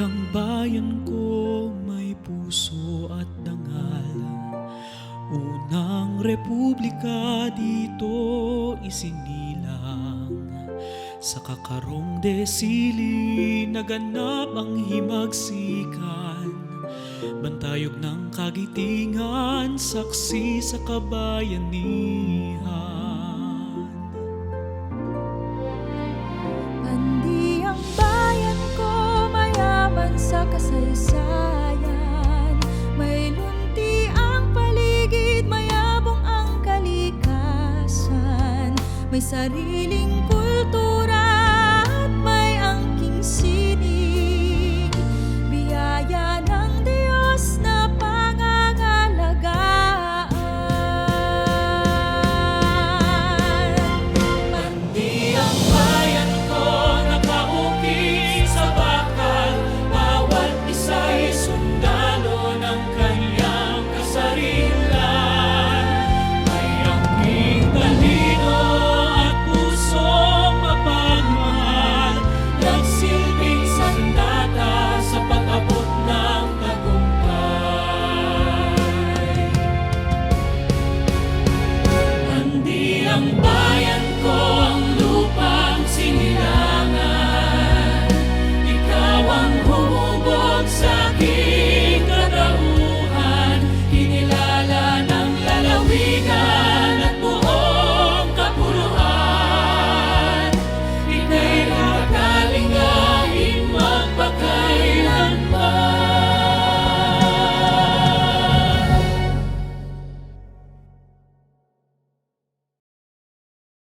ang bayan ko may puso at dangal. Unang republika dito isinilang. Sa kakarong desili naganap ang himagsikan. Bantayog ng kagitingan, saksi sa kabayanihan. Sa kasaysayan, may lunti ang paligid, mayabong ang kalikasan, may sariling